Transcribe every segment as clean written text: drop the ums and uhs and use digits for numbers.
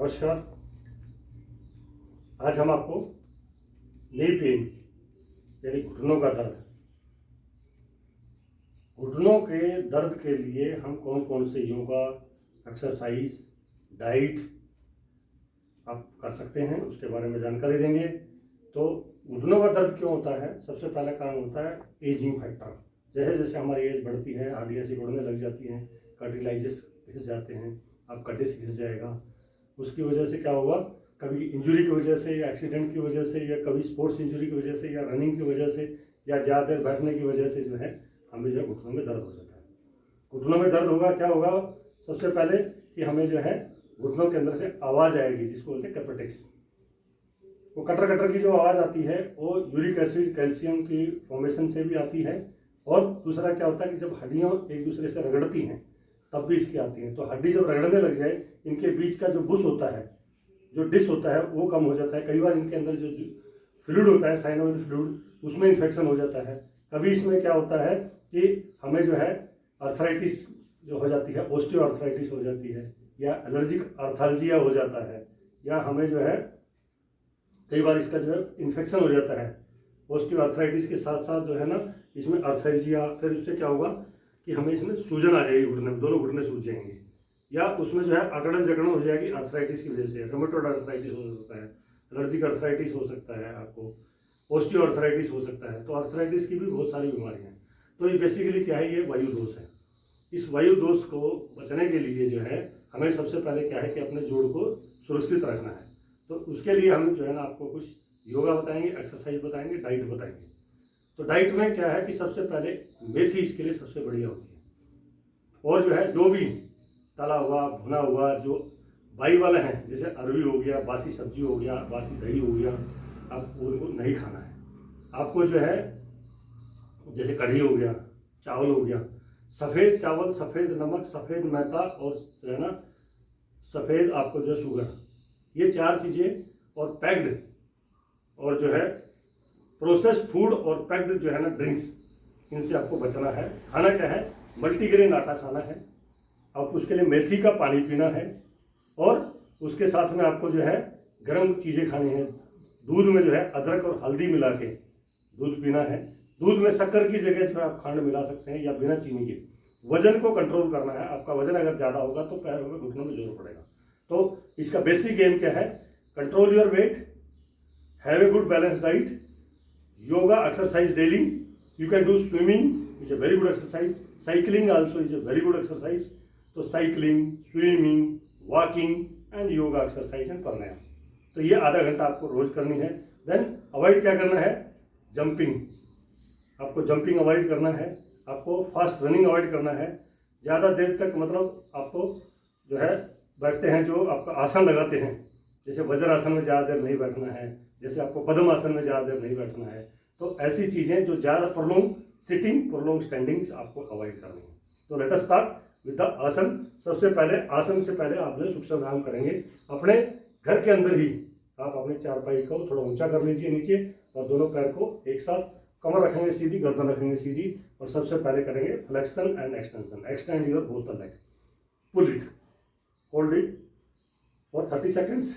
नमस्कार। आज हम आपको नी पेन यानी घुटनों का दर्द, घुटनों के दर्द के लिए हम कौन कौन से योगा, एक्सरसाइज, डाइट आप कर सकते हैं उसके बारे में जानकारी देंगे। तो घुटनों का दर्द क्यों होता है? सबसे पहला कारण होता है एजिंग फैक्टर। जैसे जैसे हमारी एज बढ़ती है, हड्डियाँ सिकुड़ने लग जाती हैं, कार्टिलाइजेस घिस जाते हैं, आपका डिस्क घिस जाएगा। उसकी वजह से क्या होगा, कभी इंजरी की वजह से या एक्सीडेंट की वजह से या कभी स्पोर्ट्स इंजरी की वजह से या रनिंग की वजह से या ज़्यादा देर बैठने की वजह से जो है हमें जो है घुटनों में दर्द हो जाता है। घुटनों में दर्द होगा, क्या होगा? सबसे पहले कि हमें जो है घुटनों के अंदर से आवाज़ आएगी जिसको बोलते हैं कैपेटिक्स। वो कटर कटर की जो आवाज़ आती है वो यूरिक एसिड कैल्शियम की फॉर्मेशन से भी आती है। और दूसरा क्या होता है कि जब हड्डियाँ एक दूसरे से रगड़ती हैं तब भी इसकी आती है। तो हड्डी जब रगड़ने लग जाए, इनके बीच का जो बुश होता है, जो डिस्क होता है, वो कम हो जाता है। कई बार इनके अंदर जो फ्लूइड होता है, साइनोवियल फ्लूइड, उसमें इन्फेक्शन हो जाता है। कभी इसमें क्या होता है कि हमें जो है अर्थराइटिस जो हो जाती है, ऑस्टियो अर्थराइटिस हो जाती है, या एलर्जिक अर्थाल्जिया हो जाता है, या हमें जो है कई बार इसका जो है इन्फेक्शन हो जाता है। ऑस्टियो अर्थराइटिस के साथ साथ जो है ना इसमें अर्थाल्जिया, फिर उससे क्या होगा कि हमें इसमें सूजन आ जाएगी, घुटने में दोनों घुटने सूज जाएंगे, या उसमें जो है अकड़न जकड़न हो जाएगी अर्थराइटिस की वजह से। रूमेटॉइड अर्थराइटिस हो सकता है, एलर्जिक अर्थराइटिस हो सकता है, आपको ऑस्टियो अर्थराइटिस हो सकता है। तो अर्थराइटिस की भी बहुत सारी बीमारियां हैं। तो ये बेसिकली क्या है, ये वायु दोष है। इस वायु दोष को बचने के लिए जो है हमें सबसे पहले क्या है कि अपने जोड़ को सुरक्षित रखना है। तो उसके लिए हम जो है ना आपको कुछ योगा बताएंगे, एक्सरसाइज बताएंगे, डाइट बताएंगे। तो डाइट में क्या है कि सबसे पहले मेथी इसके लिए सबसे बढ़िया होती है। और जो है जो भी तला हुआ, भुना हुआ, जो बाई वाले हैं, जैसे अरवी हो गया, बासी सब्जी हो गया, बासी दही हो गया, आप उनको नहीं खाना है। आपको जो है जैसे कढ़ी हो गया, चावल हो गया, सफ़ेद चावल, सफ़ेद नमक, सफ़ेद मैदा और जो है ना सफ़ेद आपको जो शुगर, ये चार चीज़ें, और पैक्ड और जो है प्रोसेस्ड फूड और पैक्ड जो है ना ड्रिंक्स, इनसे आपको बचना है। खाना क्या है, मल्टीग्रेन आटा खाना है। आप उसके लिए मेथी का पानी पीना है, और उसके साथ में आपको जो है गर्म चीज़ें खानी है। दूध में जो है अदरक और हल्दी मिला के दूध पीना है। दूध में शक्कर की जगह जो है आप खंड मिला सकते हैं, या बिना चीनी के। वजन को कंट्रोल करना है। आपका वजन अगर ज़्यादा होगा तो पैरों में, घुटनों में जोर पड़ेगा। तो इसका बेसिक गेम क्या है, control your weight, have a good balance diet, yoga exercise daily. You can do swimming, is a very good exercise. Cycling also is a very good exercise. तो cycling, swimming, walking and yoga exercise and प्राणायाम, तो ये आधा घंटा आपको रोज करनी है। Then avoid क्या करना है, जंपिंग, आपको जंपिंग अवॉइड करना है। आपको फास्ट रनिंग अवॉइड करना है। ज़्यादा देर तक मतलब आपको जो है बैठते हैं, जो आपका आसन लगाते हैं, जैसे वज्रासन में ज़्यादा देर नहीं बैठना है, जैसे आपको पद्मासन में ज़्यादा देर नहीं बैठना है। तो ऐसी चीज़ें जो ज़्यादा प्रोलोंग सिटिंग, प्रोलोंग स्टैंडिंग्स आपको अवॉइड करनी है। तो let us start with the आसन। सबसे पहले आसन से पहले आप जो सूक्ष्म व्यायाम करेंगे अपने घर के अंदर ही। आप अपने चारपाई को थोड़ा ऊंचा कर लीजिए नीचे, और दोनों पैर को एक साथ, कमर रखेंगे सीधी, गर्दन रखेंगे सीधी, और सबसे पहले करेंगे flexion and extension. Extend your both the leg, pull it, hold it for 30 seconds.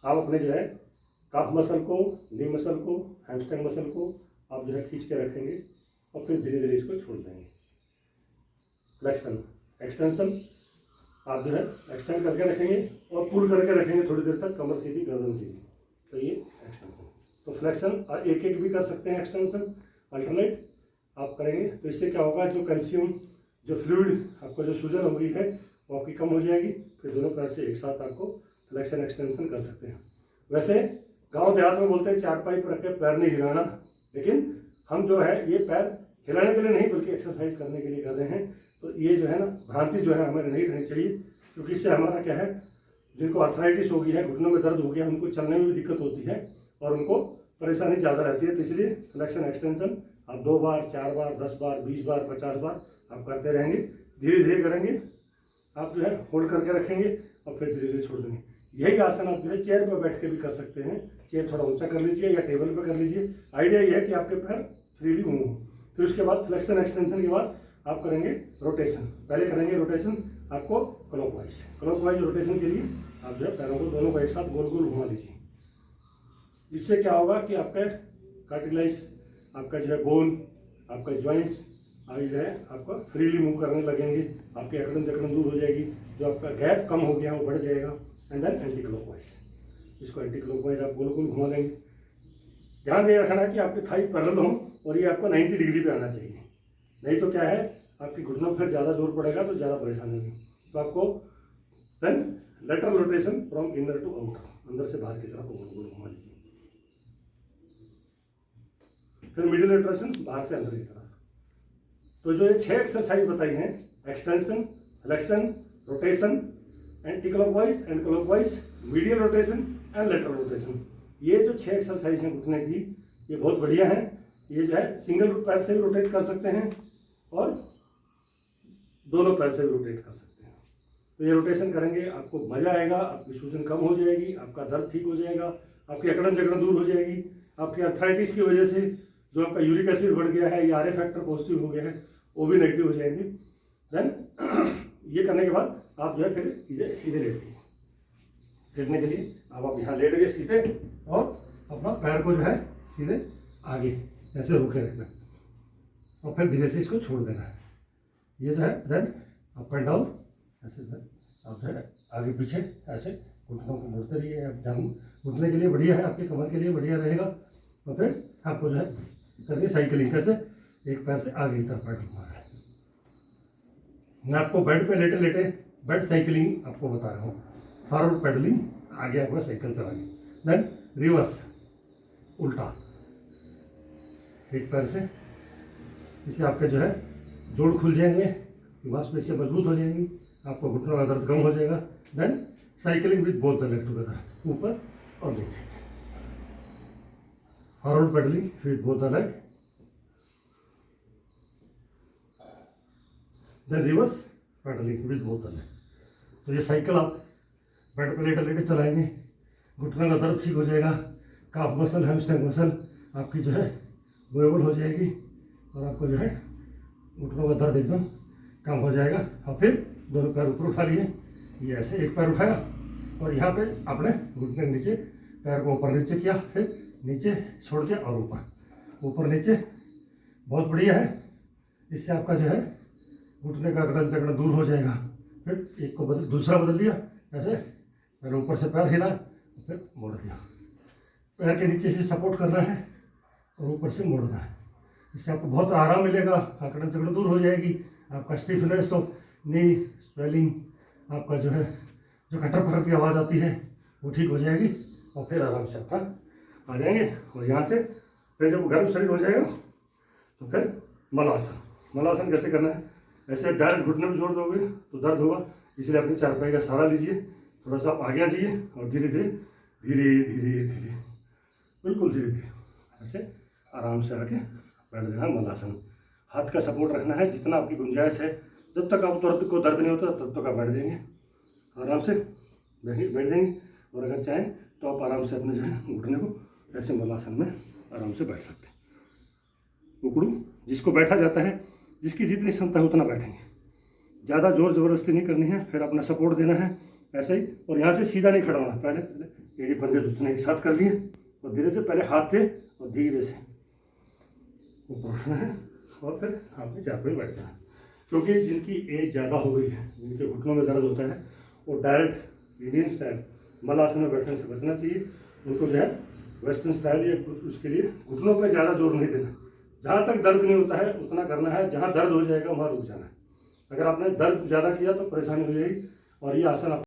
आप अपने जो है काफ मसल को, नी मसल को, हैमस्ट्रिंग मसल को आप जो है खींच के रखेंगे, और फिर धीरे धीरे इसको छोड़ देंगे। फ्लेक्शन, एक्सटेंशन, आप जो है एक्सटेंड करके रखेंगे और पुल करके रखेंगे थोड़ी देर तक, कमर सीधी, गर्दन सीधी। तो ये एक्सटेंशन। तो फ्लेक्शन एक एक भी कर सकते हैं, एक्सटेंशन अल्टरनेट आप करेंगे। तो इससे क्या होगा, जो कैल्शियम, जो फ्लूइड, आपको जो सूजन हो गई है वो आपकी कम हो जाएगी। फिर दोनों पैर से एक साथ आपको फ्लेक्शन एक्सटेंशन कर सकते हैं। वैसे गांव देहात में बोलते हैं चारपाई पर रख के पैर नहीं हिलाना, लेकिन हम जो है ये पैर हिलाने के लिए नहीं बल्कि एक्सरसाइज करने के लिए कर रहे हैं। तो ये जो है ना भ्रांति जो है हमें नहीं रहनी चाहिए, क्योंकि इससे हमारा क्या है, जिनको अर्थराइटिस हो गई है, घुटनों में दर्द हो गया, उनको चलने में भी दिक्कत होती है और उनको परेशानी ज़्यादा रहती है। तो इसलिए फ्लेक्शन एक्सटेंशन आप 2 बार, 4 बार, 10 बार, 20 बार, 50 बार आप करते रहेंगे। धीरे धीरे करेंगे, आप जो है होल्ड करके रखेंगे और फिर धीरे धीरे छोड़ देंगे। यही आसन आप जो है चेयर पर बैठ के भी कर सकते हैं। चेयर थोड़ा ऊंचा कर लीजिए या टेबल पर कर लीजिए। आइडिया ये है कि आपके पैर फ्रीली मूव हो। फिर उसके बाद फ्लेक्शन एक्सटेंशन के बाद आप करेंगे रोटेशन। पहले करेंगे रोटेशन आपको क्लॉकवाइज रोटेशन के लिए आप जो है पैरों को दोनों को एक साथ गोल गोल घुमा लीजिए। इससे क्या होगा कि आपका कार्टिलेज, आपका जो है बोन, आपका जॉइंट्स अभी जो है आपका फ्रीली मूव करने लगेंगे, आपकी अकड़न जकड़न दूर हो जाएगी, जो आपका गैप कम हो गया वो बढ़ जाएगा। एंड देन एंटी क्लॉकवाइज, इसको एंटी क्लॉकवाइज आप गोल गोल घुमा लेंगे। ध्यान ये रखना कि आपके थाई पैरेलल हो और ये आपको 90 डिग्री पे आना चाहिए, नहीं तो क्या है आपकी घुटनों पर ज़्यादा जोर पड़ेगा तो ज़्यादा परेशानी होगी। तो आपको then lateral rotation from inner to outer, अंदर से बाहर की तरफ गोल गोल घुमा लीजिए। फिर मिडिल रोटेशन बाहर से अंदर की तरफ। तो जो ये 6 एक्सरसाइज बताई हैं, extension, flexion, rotation, anti clockwise and clockwise, medial rotation and lateral rotation, ये जो 6 एक्सरसाइज हैं घुटने की, ये बहुत बढ़िया है। ये जो है सिंगल पैर से भी रोटेट कर सकते हैं और दोनों पैर से भी रोटेट कर सकते हैं। तो ये रोटेशन करेंगे, आपको मजा आएगा, आपकी सूजन कम हो जाएगी, आपका दर्द ठीक हो जाएगा, आपकी अकड़न जकड़न दूर हो जाएगी, आपकी अर्थराइटिस की वजह से जो आपका यूरिक एसिड बढ़ गया है या आरए फैक्टर पॉजिटिव हो गया है वो भी नेगेटिव हो जाएंगे। देन ये करने के बाद आप जो है फिर इसे सीधे लेते हैं। लेटने के लिए अब आप यहाँ लेट गए सीधे और अपना पैर को जो है सीधे आगे ऐसे रोके रखना और फिर धीरे से इसको छोड़ देना है। ये जो है देन अप एंड डाउन ऐसे जो है आप जो है आगे पीछे ऐसे घुटनों को मोड़ते रहिए। अब जंग घुटने के लिए बढ़िया है, आपके कमर के लिए बढ़िया रहेगा। और फिर आपको जो है करिए साइकिलिंग, कैसे एक पैर से आगे की तरफ बैठ मारना है। मैं आपको बेड पे लेटे लेटे बेड साइकिलिंग आपको बता रहा हूँ। फॉरवर्ड पेडलिंग, आगे आपका साइकिल चलानी, देन रिवर्स उल्टा एक पैर से, इससे आपके जो है जोड़ खुल जाएंगे, मांसपेशियाँ मजबूत हो जाएंगी, आपको घुटनों का दर्द कम हो जाएगा। Then cycling with both the leg together, ऊपर और नीचे। Forward pedalling with both the leg, then reverse pedalling with both the leg. तो ये साइकिल आप बेड पर लेटे लेटे चलाएंगे, घुटनों का दर्द ठीक हो जाएगा, काफ मसल, हैमस्ट्रिंग मसल आपकी जो है मूवेबल हो जाएगी और आपको जो है घुटनों का दर्द एकदम कम हो जाएगा। और फिर दोनों पैर ऊपर उठा लिए, ये ऐसे एक पैर उठाया और यहाँ पे आपने घुटने के नीचे पैर को ऊपर नीचे किया, फिर नीचे छोड़ दिया और ऊपर ऊपर नीचे। बहुत बढ़िया है, इससे आपका जो है घुटने का अकड़न जकड़न दूर हो जाएगा। फिर एक को बदल दूसरा बदल दिया, ऐसे मैंने ऊपर से पैर हिला फिर मोड़ दिया। पैर के नीचे से सपोर्ट करना है और ऊपर से मोड़ना है, इससे आपको बहुत आराम मिलेगा, अकड़न जकड़न दूर हो जाएगी, आपका स्टिफनेस ऑफ नी, स्वेलिंग, आपका जो है जो कटर पटर की आवाज़ आती है वो ठीक हो जाएगी। और फिर आराम से आपका आ जाएंगे। और यहाँ से फिर जब गर्म शरीर हो जाएगा तो फिर मलासन। मलासन कैसे करना है, ऐसे डायरेक्ट घुटने में जोड़ दोगे तो दर्द होगा, इसलिए अपनी चारपाई का सहारा लीजिए, थोड़ा सा आप आगे आ जाइए और धीरे धीरे धीरे धीरे धीरे बिल्कुल धीरे धीरे ऐसे आराम से आके बैठ जाना। मलासन, हाथ का सपोर्ट रखना है जितना आपकी गुंजाइश है। जब तक आप दर्द नहीं होता तब तक आप बैठ जाएंगे, आराम से बैठ जाएंगे। और अगर चाहें तो आप आराम से अपने जो है घुटने को ऐसे मलासन में आराम से बैठ सकते हैं। उकड़ू, जिसको बैठा जाता है, जिसकी जितनी क्षमता है उतना बैठेंगे, ज़्यादा जोर ज़बरदस्ती नहीं करनी है। फिर अपना सपोर्ट देना है ऐसे ही, और यहाँ से सीधा नहीं खड़ा होना। पहले एड़ी पंजे दूसरे एक साथ कर लिए और धीरे से पहले हाथ थे और धीरे से ऊपर उठना है और फिर आपने चारपाई बैठ जाना। क्योंकि जिनकी एज ज़्यादा हो गई है, जिनके घुटनों में दर्द होता है, वो डायरेक्ट इंडियन स्टाइल मलासन में बैठने से बचना चाहिए। उनको जो है वेस्टर्न स्टाइल या उसके लिए घुटनों पर ज़्यादा जोर नहीं देना। जहाँ तक दर्द नहीं होता है उतना करना है, जहाँ दर्द हो जाएगा वहाँ रुक जाना है। अगर आपने दर्द ज़्यादा किया तो परेशानी हो जाएगी। और ये आसन आप